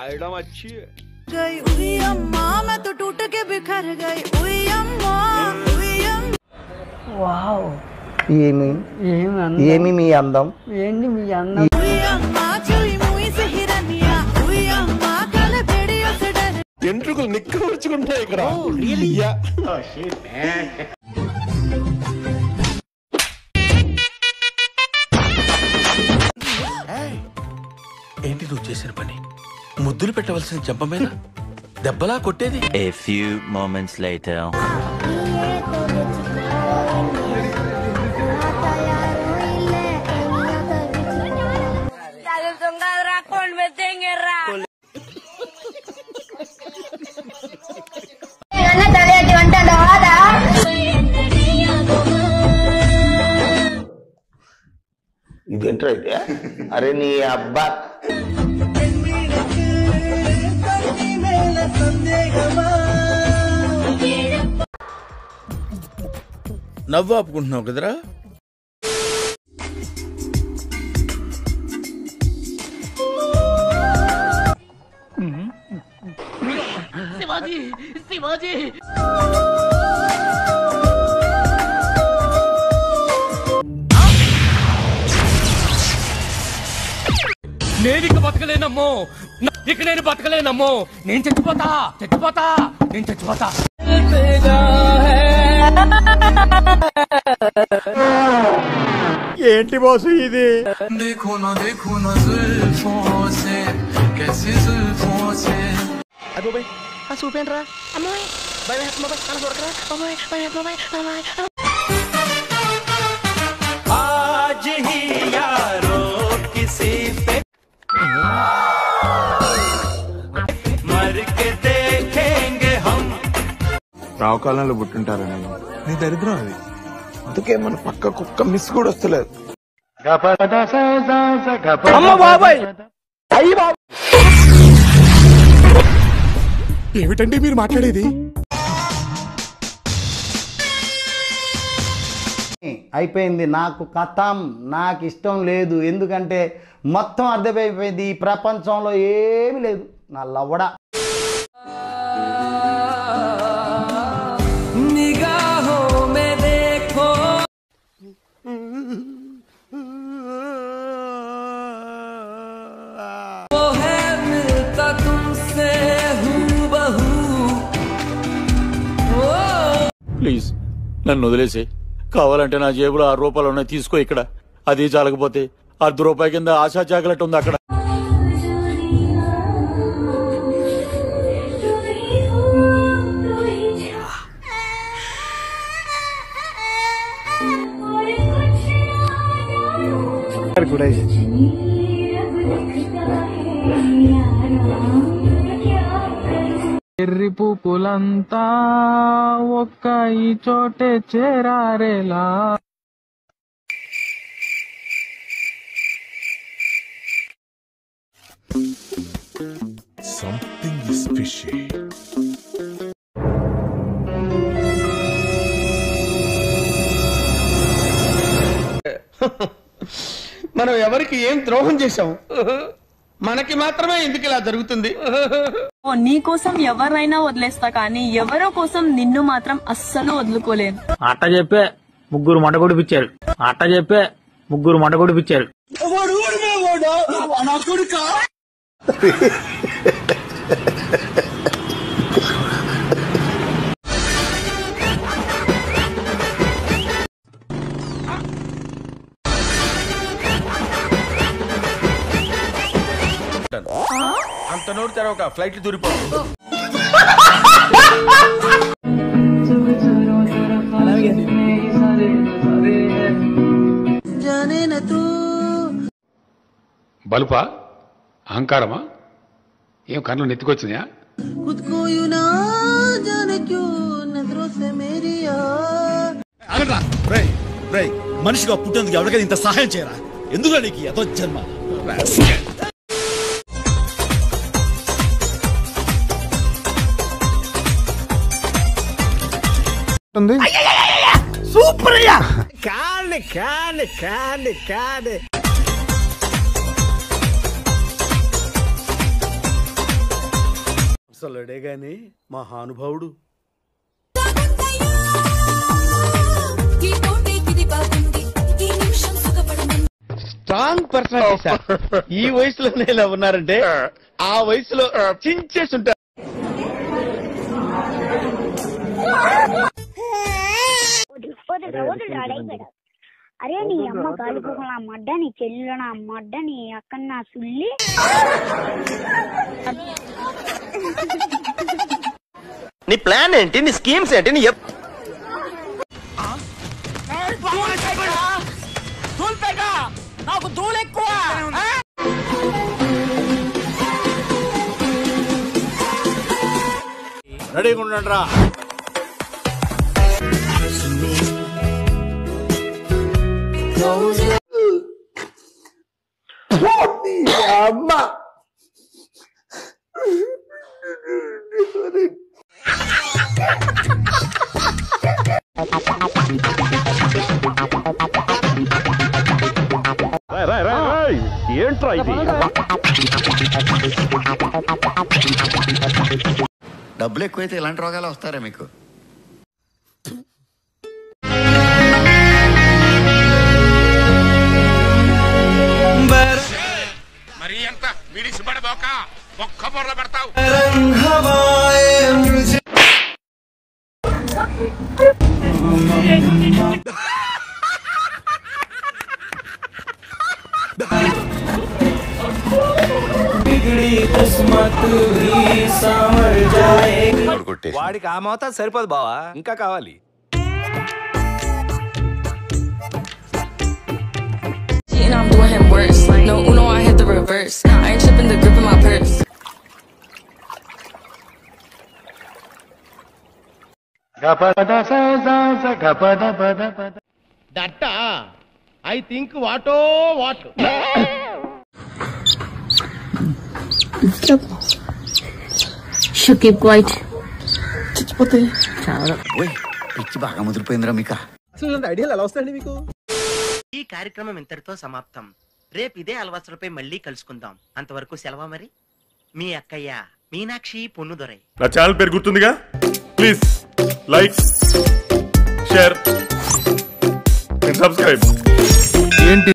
Item अच्छी है। गई हुई अम्मा मैं तो टूट के बिखर गई हुई अम्मा వావ్ ఏమి మీ అందం ఏంటి మీ అందం हुई अम्मा चुई मुई से हिरनिया हुई अम्मा कल बेड़ियों से डर ఎంట్రుకలు నిక్కవచ్చుకుంటాయి ఇక్కడ ఏంటి నువ్వు చేసిన పని? ముద్దులు పెట్టవలసిన చెంప మీద దెబ్బలా కొట్టేది. A few moments later. ఇదేంట్రా అయితే? అరే నీ అబ్బా నవ్వు ఆపుకుంటున్నావు కదరా? శివాజీ శివాజీ నేను ఇక బతకలేనమ్మో, ఇక నేను బతకలేనమ్మో, నేను చచ్చిపోతా చచ్చిపోతా నేను చచ్చిపోతా. ఏంటి బాసు ఇది? అబ్బోయ్ ఆ చూపేంట్రా అమ్మాయి భయం వేస్తుందా? అలా చూడకరా అమ్మాయి భయం అమ్మాయి. आज ही यारो किसी पे मर के देखेंगे हम. రావుకాలంలో పుట్టుంటారని నీ దరిద్రం అది. అందుకే మన పక్క కుక్క మిస్ కూడా వస్తలేదు. ఏమిటండి మీరు మాట్లాడేది? అయిపోయింది నాకు కథం. నాకు ఇష్టం లేదు, ఎందుకంటే మొత్తం అర్థమైపోయింది. ఈ ప్రపంచంలో ఏమీ లేదు. నా లవడ ప్లీజ్ నన్ను వదిలేసి, కావాలంటే నా జేబులో 6 రూపాయలు ఉన్నాయి, తీసుకో. ఇక్కడ అది చాలకపోతే ₹10 కింద ఆశా చాకలెట్ ఉంది అక్కడ. ఎర్రి పూపులంతా ఒక్క ఈ చోటే చేరారేలా. Something is fishy. మనం ఎవరికి ఏం ద్రోహం చేశాం? మనకి మాత్రమే ఎందుకు ఇలా జరుగుతుంది? నీ కోసం ఎవరైనా వదిలేస్తా, కానీ ఎవరో కోసం నిన్ను మాత్రం అస్సలు వదులుకోలేను. అట్ట చెప్పే ముగ్గురు మంటగొడిపించారు. అంత నోరు తెరవక ఫ్లైట్ దూరిపోతుంది. బలుపా అహంకారమా? ఏం కన్ను నెత్తికొచ్చినాయా? మనిషిగా పుట్టేందుకు ఎవరికైనా ఇంత సహాయం చేయరా? ఎందుకు నీకు ఎంతో జన్మ? సూపర్ అయ్యా. కాదు ముసలుడే గాని మహానుభావుడు. Strong personality sir. ఈ వయసులోనే ఇలా ఉన్నారంటే ఆ వయసులో చించేసి ఉంటారు. అరే నీ అమ్మ కాలిపోకల మడ్డ, నీ చెల్లిలో నా మడ్డ, నీ అక్క నా సుల్లి. నీ ప్లాన్ ఏంటి? నీ స్కీమ్స్ ఏంటి? నీ నాకు ధూళి ఎక్కువ. రెడీగా ఉండండి రా. అమ్మా ఏంట్రా ఇది? డబ్బులు ఎక్కువైతే ఇలాంటి రోగాలు వస్తారా మీకు? మరి ఎంత విడిసి పడబోక ఒక్క బొర్ర పెడతావు. వాడికి ఆ మోతా సరిపోదు బావా, ఇంకా కావాలి. And I'm doing him worse. Like no Uno, I hit the reverse. I ain't tripping the grip in my purse. That I think వాటో వాట్. Keep quiet. పిచ్చి బాగా ముదిరిపోయిందిరా మీకు. ఐడియాలు ఎలా వస్తాయండి మీకు? ఈ కార్యక్రమం ఇంతటితో సమాప్తం. రేపు ఇదే అలవాసులపై మళ్ళీ కలుసుకుందాం. అంతవరకు సెలవా మరి. మీ అక్కయ్య మీనాక్షి పొన్నుదొరై. నా ఛానల్ పేరు గుర్తుందిగా? Please like, share and subscribe. ఏంటి